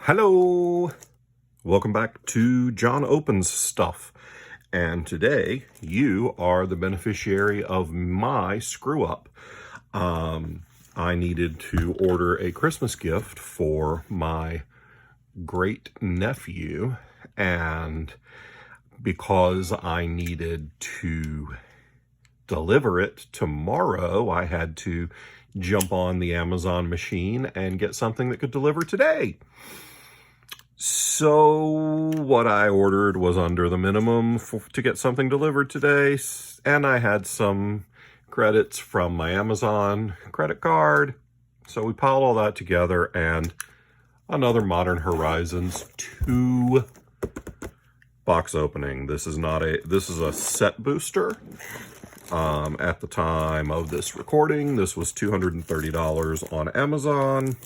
Hello, welcome back to John Opens Stuff, and today you are the beneficiary of my screw up. I needed to order a Christmas gift for my great nephew, and because I needed to deliver it tomorrow, I had to jump on the Amazon machine and get something that could deliver today. So what I ordered was under the minimum to get something delivered today, and I had some credits from my Amazon credit card. So we piled all that together, and another Modern Horizons 2 box opening. This is a set booster. At the time of this recording, this was $230 on Amazon.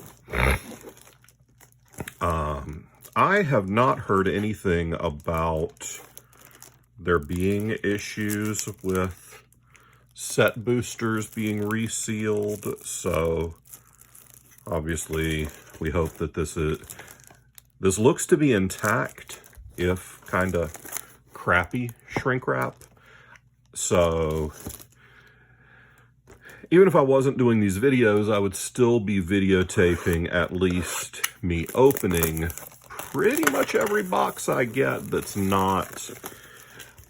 I have not heard anything about there being issues with set boosters being resealed, so obviously we hope that this looks to be intact, if kind of crappy shrink wrap. So even if I wasn't doing these videos, I would still be videotaping at least me opening pretty much every box I get that's not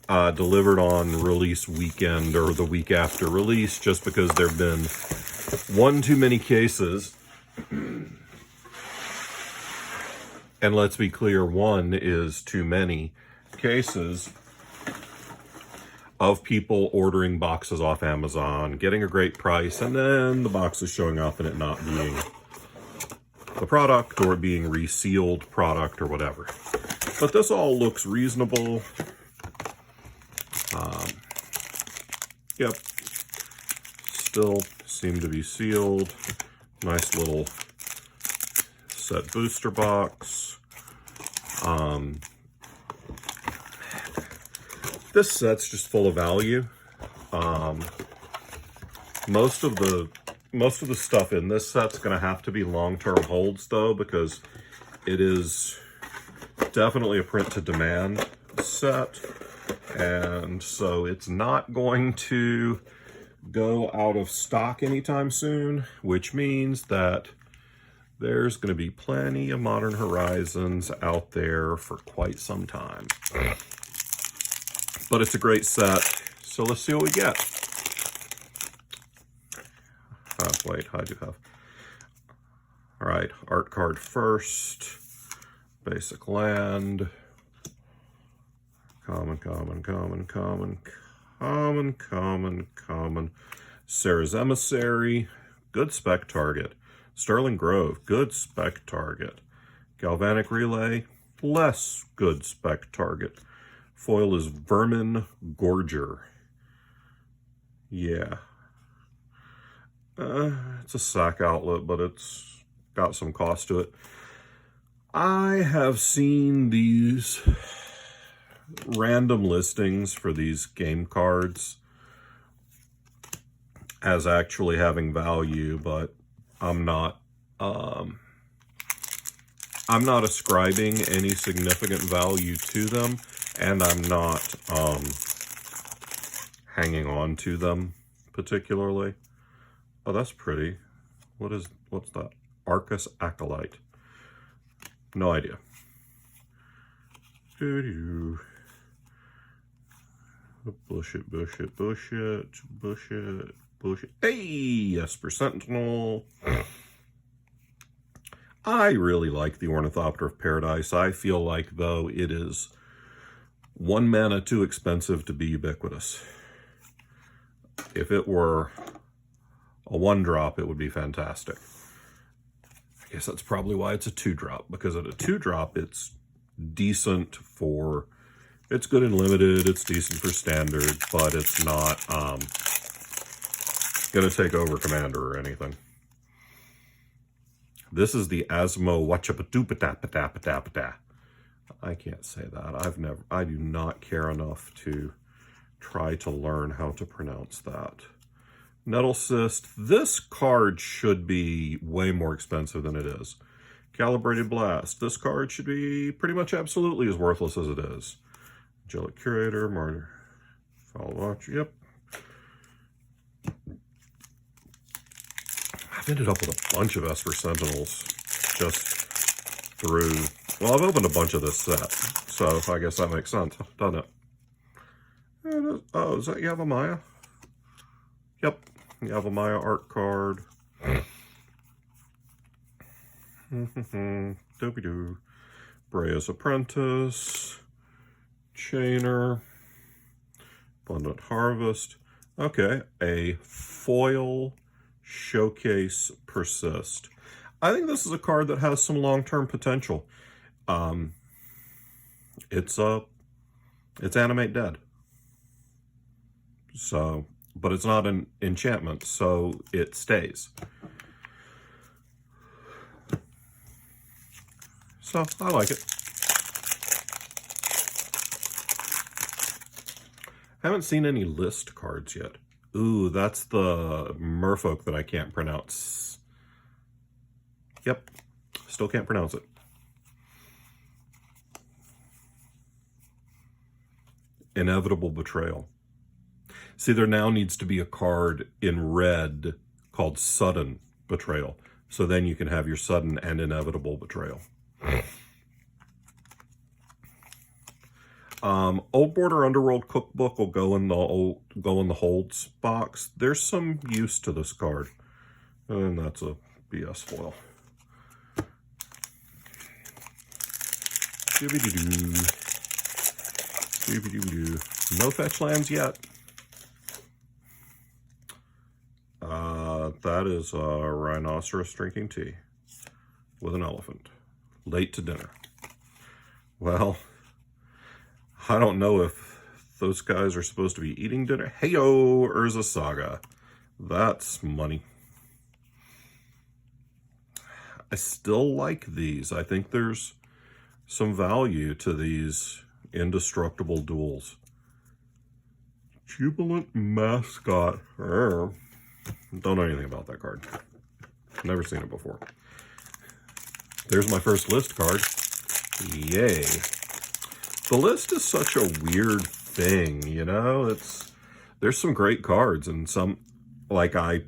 delivered on release weekend or the week after release, just because there have been one too many cases. And let's be clear, one is too many cases of people ordering boxes off Amazon, getting a great price, and then the box is showing up and it not being the product, or being resealed product, or whatever. But this all looks reasonable. Yep, still seem to be sealed. Nice little set booster box. This set's just full of value. Most of the stuff in this set's going to have to be long-term holds, though, because it is definitely a print-to-demand set, and so it's not going to go out of stock anytime soon, which means that there's going to be plenty of Modern Horizons out there for quite some time. But it's a great set, so let's see what we get. Wait, I do have. All right, art card first. Basic land. Common. Sarah's Emissary. Good spec target. Sterling Grove. Good spec target. Galvanic Relay. Less good spec target. Foil is Vermin Gorger. Yeah. It's a sack outlet, but it's got some cost to it. I have seen these random listings for these game cards as actually having value, but I'm not ascribing any significant value to them, and I'm not hanging on to them particularly. Oh, that's pretty. What's that? Arcus Acolyte. No idea. Bush it. Hey, Esper Sentinel. I really like the Ornithopter of Paradise. I feel like, though, it is 1 mana too expensive to be ubiquitous. If it were a 1-drop, it would be fantastic. I guess that's probably why it's a 2-drop, because at a 2-drop, it's decent for, it's good in limited, it's decent for standard, but it's not gonna take over commander or anything. This is the Asmo Wachapatupatapatapatapata. I can't say that. I do not care enough to try to learn how to pronounce that. Nettle Cyst. This card should be way more expensive than it is. Calibrated Blast. This card should be pretty much absolutely as worthless as it is. Angelic Curator, Martyr, Foul Watch, yep. I've ended up with a bunch of Esper Sentinels just through, well, I've opened a bunch of this set, so I guess that makes sense, doesn't it? Oh, is that Yavimaya? Yep, Yavimaya art card. Doobie-doo. Brea's Apprentice. Chainer. Abundant Harvest. Okay, a foil Showcase Persist. I think this is a card that has some long-term potential. It's Animate Dead. So, but it's not an enchantment, so it stays. So, I like it. Haven't seen any list cards yet. Ooh, that's the merfolk that I can't pronounce. Yep, still can't pronounce it. Inevitable Betrayal. See, there now needs to be a card in red called Sudden Betrayal. So then you can have your sudden and inevitable betrayal. Old Border Underworld Cookbook will go in the holds box. There's some use to this card, and that's a BS foil. No fetch lands yet. That is a rhinoceros drinking tea with an elephant. Late to dinner. Well, I don't know if those guys are supposed to be eating dinner. Heyo, Urza Saga. That's money. I still like these. I think there's some value to these indestructible duels. Jubilant Mascot. Don't know anything about that card. Never seen it before. There's my first list card. Yay. The list is such a weird thing, you know? There's some great cards, and some, like I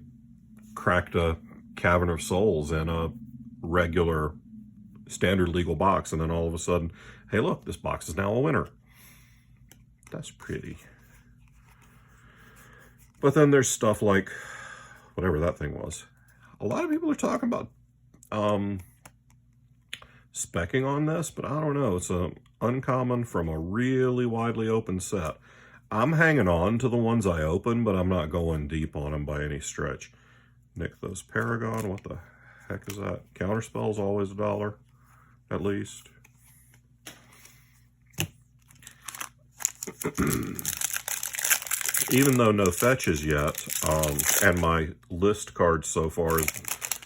cracked a Cavern of Souls in a regular standard legal box, and then all of a sudden, hey look, this box is now a winner. That's pretty. But then there's stuff like whatever that thing was. A lot of people are talking about specking on this, but I don't know. It's a uncommon from a really widely open set. I'm hanging on to the ones I open, but I'm not going deep on them by any stretch. Nykthos Paragon, what the heck is that? Counterspell's always $1, at least. Even though no fetches yet, and my list card so far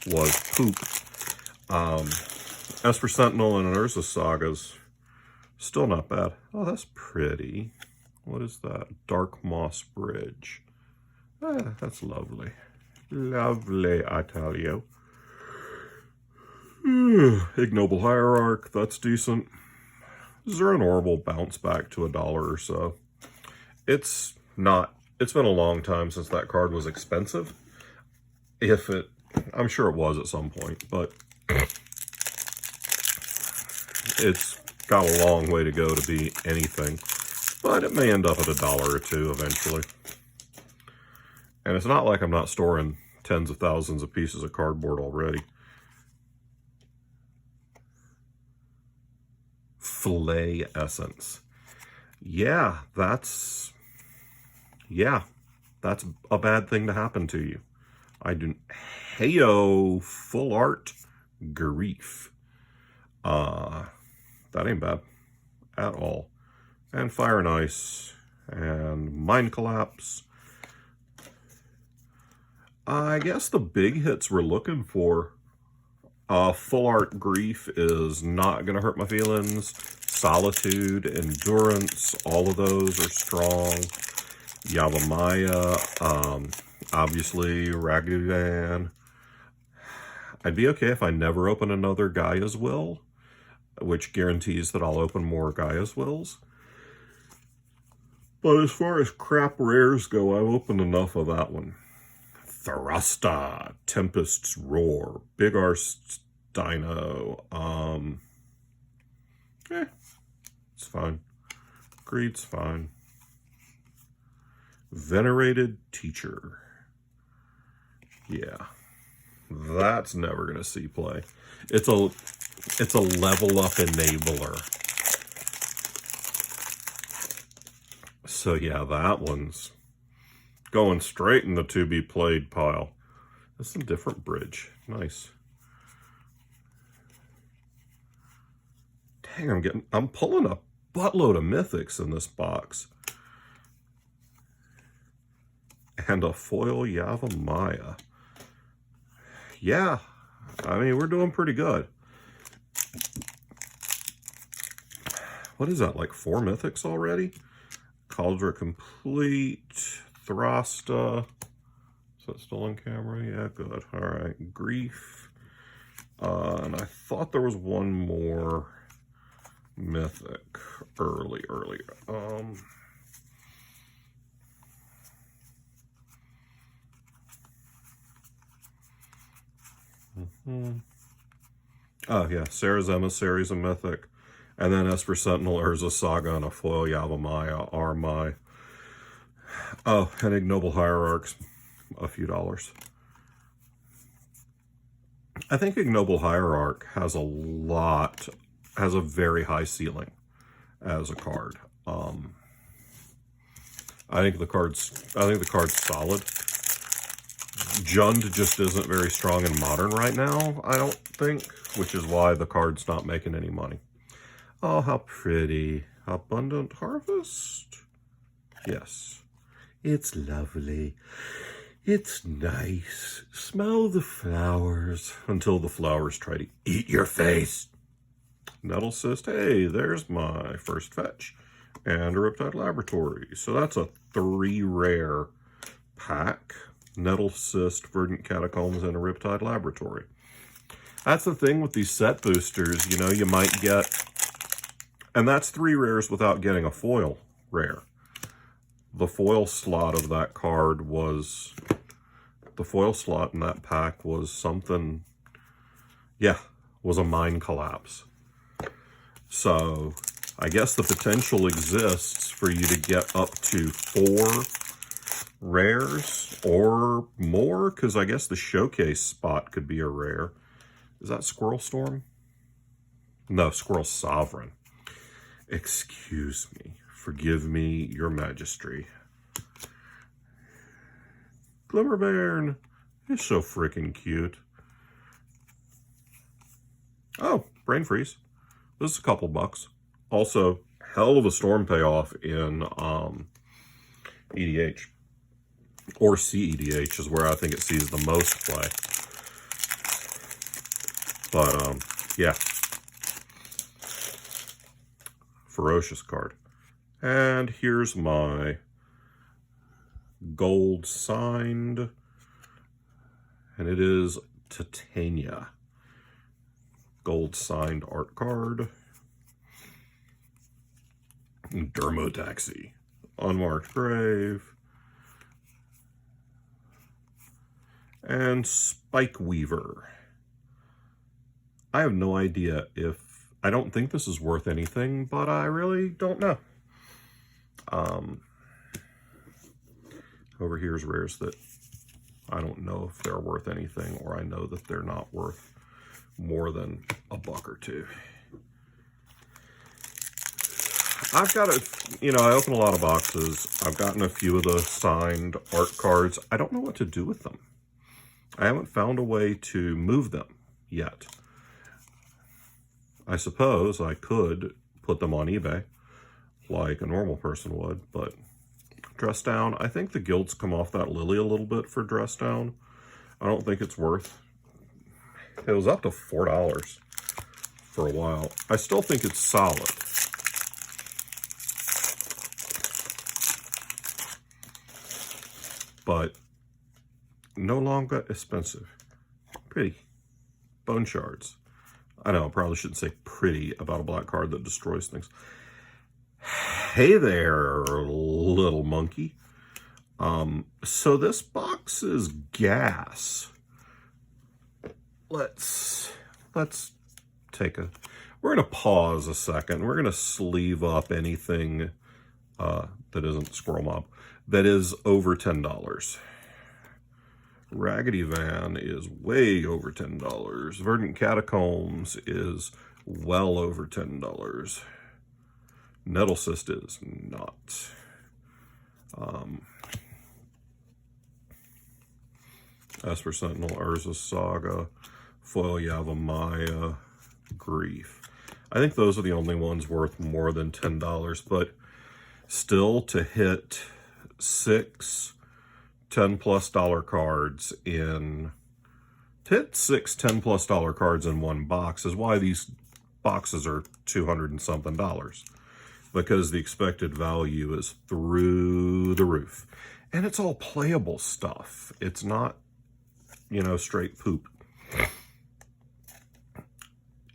was poop, Esper Sentinel and an Urza Saga's still not bad. Oh, that's pretty. What is that? Dark Moss Bridge. Ah, that's lovely. Lovely, I tell you. Ignoble Hierarch, that's decent. Zuran Orb bounce back to $1 or so. It's been a long time since that card was expensive. I'm sure it was at some point, but it's got a long way to go to be anything. But it may end up at $1 or $2 eventually. And it's not like I'm not storing tens of thousands of pieces of cardboard already. Fillet Essence. Yeah, that's a bad thing to happen to you. Heyo, Full Art Grief. That ain't bad at all. And Fire and Ice, and Mind Collapse. I guess the big hits we're looking for. Full Art Grief is not going to hurt my feelings. Solitude, Endurance, all of those are strong. Yavimaya, obviously Raguvan. I'd be okay if I never open another Gaia's Will, which guarantees that I'll open more Gaia's Wills. But as far as crap rares go, I've opened enough of that one. Thrasta, Tempest's Roar, Big Arse Dino. It's fine. Greed's fine. Venerated Teacher. Yeah. That's never gonna see play. It's a level up enabler. So yeah, that one's going straight in the to be played pile. That's a different bridge. Nice. Dang, I'm pulling a buttload of mythics in this box. And a foil Yavimaya. Yeah, I mean, we're doing pretty good. What is that, like 4 mythics already? Cauldra Complete, Thrasta. Is that still on camera? Yeah, good. All right, Grief. And I thought there was one more mythic earlier. Oh yeah, Sarah's Emissary's a mythic. And then Esper Sentinel, Urza Saga, and a foil Yavimaya are my... Oh, and Ignoble Hierarchs, a few dollars. I think Ignoble Hierarch has a very high ceiling as a card. I think the card's solid. Jund just isn't very strong in Modern right now, I don't think, which is why the card's not making any money. Oh, how pretty. Abundant Harvest? Yes. It's lovely. It's nice. Smell the flowers until the flowers try to eat your face. Nettle Cyst, hey, there's my first fetch. And a Riptide Laboratory. So that's a 3 rare pack. Nettle Cyst, Verdant Catacombs, and a Riptide Laboratory. That's the thing with these set boosters, you know, you might get... And that's 3 rares without getting a foil rare. The foil slot of that card was... The foil slot in that pack was something... Yeah, was a mind collapse. So, I guess the potential exists for you to get up to 4 rares or more, because I guess the showcase spot could be a rare. Is that Squirrel Storm? No, Squirrel Sovereign. Excuse me. Forgive me, your majesty. Glimmerbairn is so freaking cute. Oh, Brain Freeze. This is a couple bucks. Also, hell of a storm payoff in EDH. Or CEDH is where I think it sees the most play. But, yeah. Ferocious card. And here's my gold signed. And it is Titania. Gold signed art card. Dermotaxi. Unmarked Grave. And Spike Weaver. I have no idea if... I don't think this is worth anything, but I really don't know. Over here's rares that I don't know if they're worth anything, or I know that they're not worth more than a buck or two. I've got I open a lot of boxes. I've gotten a few of the signed art cards. I don't know what to do with them. I haven't found a way to move them yet. I suppose I could put them on eBay like a normal person would, but Dress Down, I think the gilts come off that lily a little bit for Dress Down. I don't think it's worth... It was up to $4 for a while. I still think it's solid. But no longer expensive. Pretty. Bone shards. I know, I probably shouldn't say pretty about a black card that destroys things. Hey there, little monkey. So this box is gas. Let's take a... We're going to pause a second. We're going to sleeve up anything that isn't Squirrel Mob that is over $10. Raggedy Van is way over $10. Verdant Catacombs is well over $10. Nettle Cyst is not. Esper Sentinel, Urza Saga, Foil Yavimaya, Grief. I think those are the only ones worth more than $10, but still to hit 6 $10+ cards in... To hit 6 $10+ cards in one box is why these boxes are $200 and something, because the expected value is through the roof. And it's all playable stuff. It's not, you know, straight poop.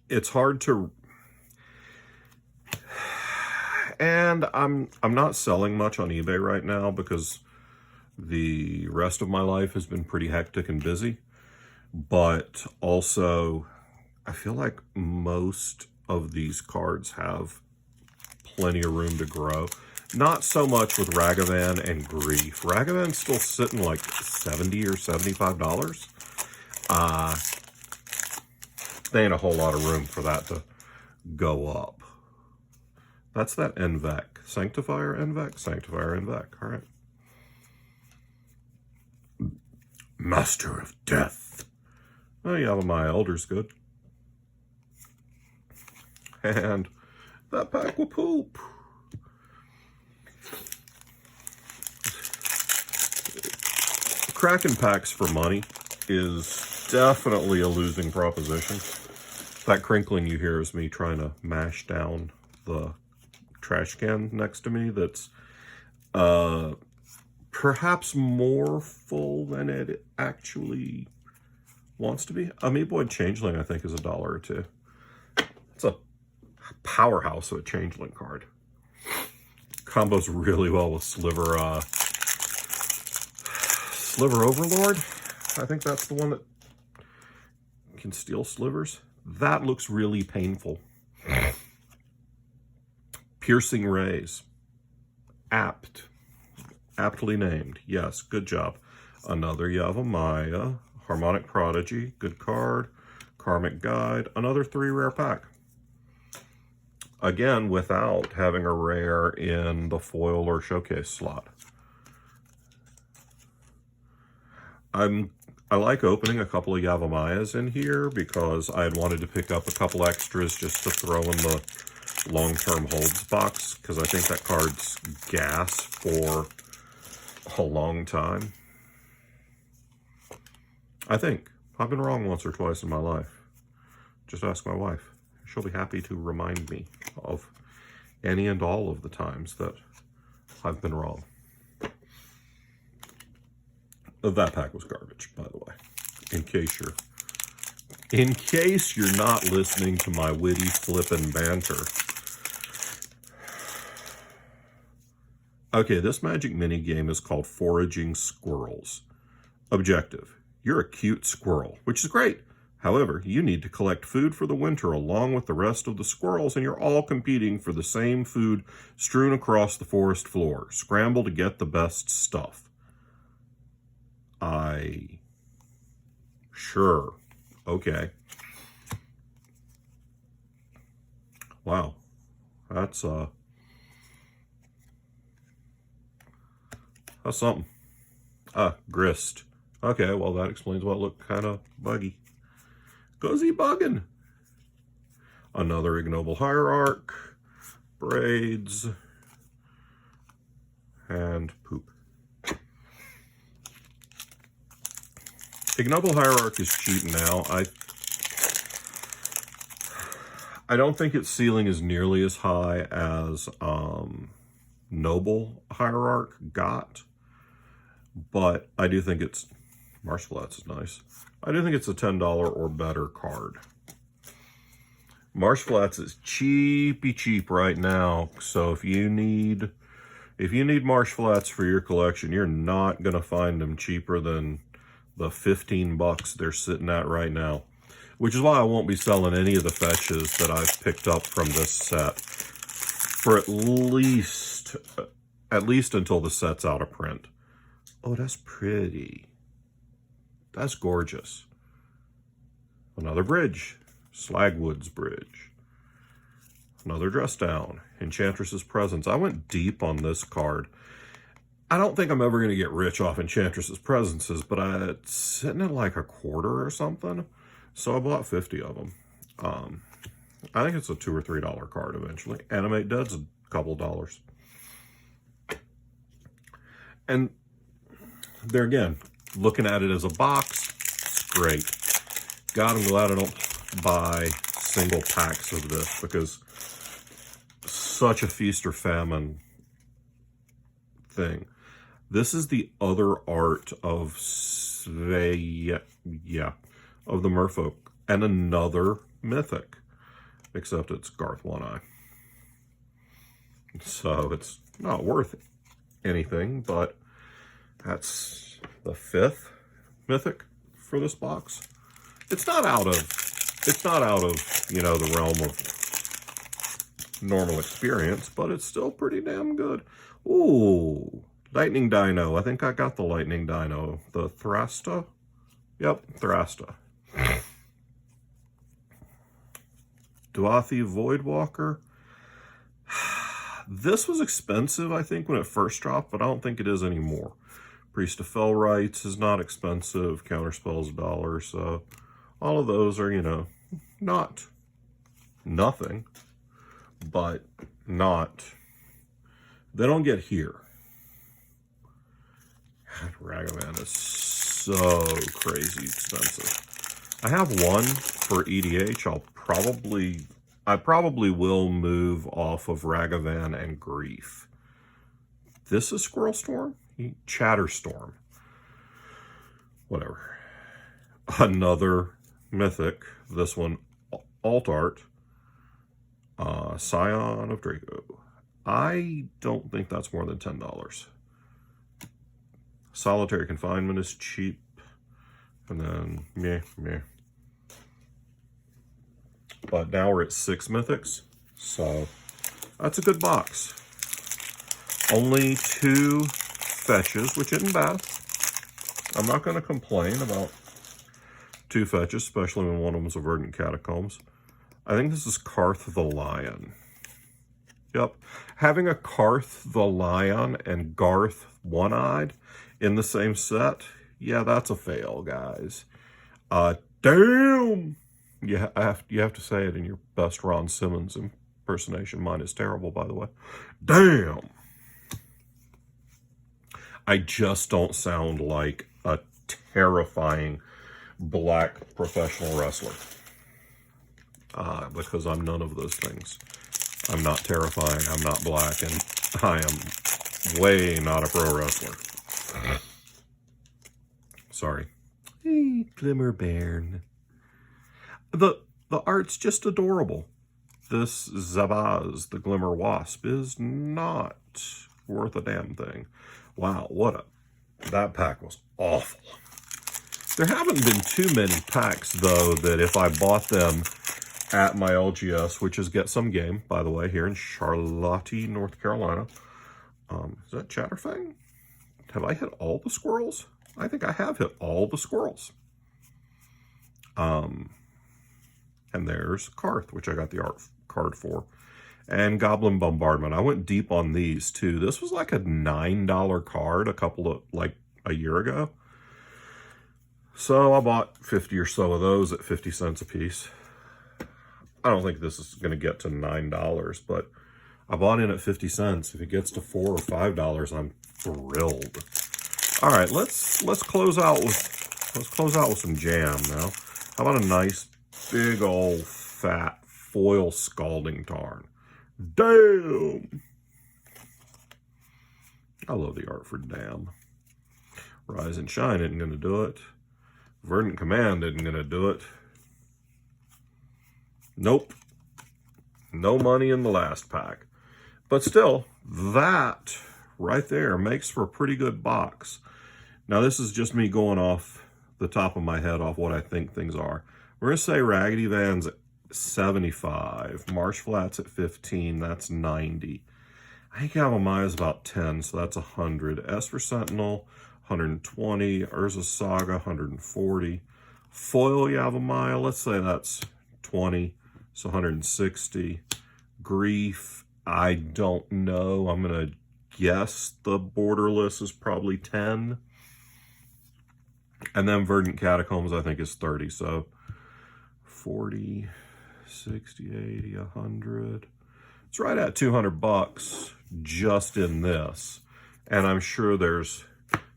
It's hard to... And I'm not selling much on eBay right now because the rest of my life has been pretty hectic and busy. But also, I feel like most of these cards have plenty of room to grow. Not so much with Ragavan and Grief. Ragavan's still sitting like $70 or $75. There ain't a whole lot of room for that to go up. That's that NVEC. Sanctifier NVEC? Sanctifier NVEC. All right. Master of Death. Oh, yeah, my Elder's good. And that pack will poop. Cracking packs for money is definitely a losing proposition. That crinkling you hear is me trying to mash down the trash can next to me that's perhaps more full than it actually wants to be. Amoeboid Changeling, I think, is $1 or $2. It's a powerhouse of a Changeling card. Combos really well with Sliver Overlord. I think that's the one that can steal slivers. That looks really painful. Piercing Rays. Aptly named. Yes, good job. Another Yavimaya. Harmonic Prodigy. Good card. Karmic Guide. Another 3 rare pack. Again, without having a rare in the foil or showcase slot. I like opening a couple of Yavimayas in here because I had wanted to pick up a couple extras just to throw in the long-term holds box, because I think that card's gas for a long time. I think. I've been wrong once or twice in my life. Just ask my wife. She'll be happy to remind me of any and all of the times that I've been wrong. That pack was garbage, by the way. In case you're not listening to my witty flippin' banter. Okay, this Magic mini game is called Foraging Squirrels. Objective: you're a cute squirrel, which is great. However, you need to collect food for the winter along with the rest of the squirrels, and you're all competing for the same food strewn across the forest floor. Scramble to get the best stuff. Sure. Okay. Wow. That's something. Grist. Okay, well, that explains why it looked kind of buggy. Guzzy bugging. Another Ignoble Hierarch. Braids. And poop. Ignoble Hierarch is cheap now. I don't think its ceiling is nearly as high as Noble Hierarch got, but I do think it's... Marshflats is nice. I do think it's a $10 or better card. Marsh Flats is cheapy cheap right now, so if you need Marsh Flats for your collection, you're not gonna find them cheaper than the 15 bucks they're sitting at right now. Which is why I won't be selling any of the fetches that I've picked up from this set for at least until the set's out of print. Oh, that's pretty. That's gorgeous. Another bridge. Slagwood's Bridge. Another dress down. Enchantress's Presence. I went deep on this card. I don't think I'm ever going to get rich off Enchantress's Presences, but it's sitting at like a quarter or something. So I bought 50 of them. I think it's a $2 or $3 card eventually. Animate Dead's a couple dollars. And there again, looking at it as a box, it's great. God, I'm glad I don't buy single packs of this, because such a feast or famine thing. This is the other art of of the Merfolk, and another mythic, except it's Garth One-Eye. So it's not worth anything, but that's the 5th mythic for this box. It's not out of, you know, the realm of normal experience, but it's still pretty damn good. Ooh, Lightning Dino. I think I got the Lightning Dino. The Thrasta? Yep, Thrasta. Duathi Voidwalker. This was expensive, I think, when it first dropped, but I don't think it is anymore. Priest of Fellrights is not expensive. Counterspell's $1, so all of those are, you know, not nothing, but not, they don't get here. Ragavan is so crazy expensive. I have one for EDH. I probably will move off of Ragavan and Grief. This is Squirrel Storm? Chatterstorm. Whatever. Another mythic. This one, alt art. Scion of Draco. I don't think that's more than $10. Solitary Confinement is cheap. And then, meh. But now we're at 6 mythics. So, that's a good box. Only 2 fetches, which isn't bad. I'm not going to complain about 2 fetches, especially when one of them is a Verdant Catacombs. I think this is Karth the Lion. Yep. Having a Karth the Lion and Garth One-Eyed in the same set, yeah, that's a fail, guys. Damn! You have to say it in your best Ron Simmons impersonation. Mine is terrible, by the way. Damn! I just don't sound like a terrifying black professional wrestler. Because I'm none of those things. I'm not terrifying, I'm not black, and I am way not a pro wrestler. Sorry. Hey, Glimmer Bairn. The art's just adorable. This Zabaz, the Glimmer Wasp, is not worth a damn thing. Wow, that pack was awful. There haven't been too many packs, though, that if I bought them at my LGS, which is Get Some Game, by the way, here in Charlotte, North Carolina. Is that Chatterfang? Have I hit all the squirrels? I think I have hit all the squirrels. And there's Karth, which I got the art card for. And Goblin Bombardment. I went deep on these, too. This was like a $9 card a year ago. So I bought 50 or so of those at 50 cents a piece. I don't think this is going to get to $9, but I bought in at 50 cents. If it gets to $4 or $5, I'm thrilled. All right, let's close out with some jam now. How about a nice big old fat foil Scalding Tarn? Damn! I love the art for Damn. Rise and Shine isn't going to do it. Verdant Command isn't going to do it. Nope. No money in the last pack. But still, that right there makes for a pretty good box. Now, this is just me going off the top of my head off what I think things are. We're going to say Raggedy Van's at 75. Marsh Flat's at 15. That's 90. I think Yavimaya is about 10, so that's 100. Esper Sentinel, 120. Urza Saga, 140. Foil Yavimaya, let's say that's 20, so 160. Grief, I don't know. I'm going to guess the Borderless is probably 10. And then Verdant Catacombs, I think, is 30. So 40, 60, 80, 100. It's right at 200 bucks just in this. And I'm sure there's...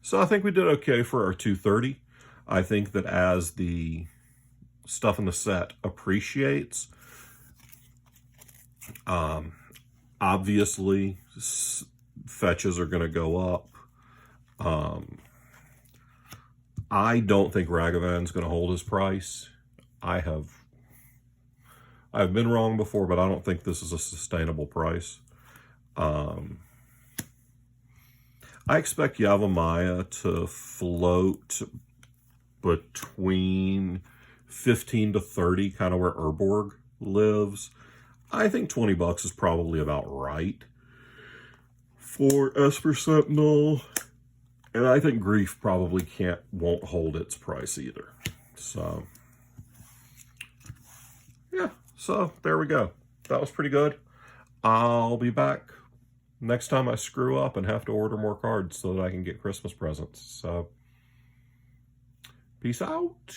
So I think we did okay for our 230. I think that as the stuff in the set appreciates, obviously fetches are going to go up. I don't think Ragavan's going to hold his price. I've been wrong before, but I don't think this is a sustainable price. I expect Yavimaya to float between 15 to 30, kind of where Urborg lives. I think 20 bucks is probably about right for Esper Sentinel. And I think Grief probably won't hold its price either. So, yeah. So, there we go. That was pretty good. I'll be back next time I screw up and have to order more cards so that I can get Christmas presents. So, peace out.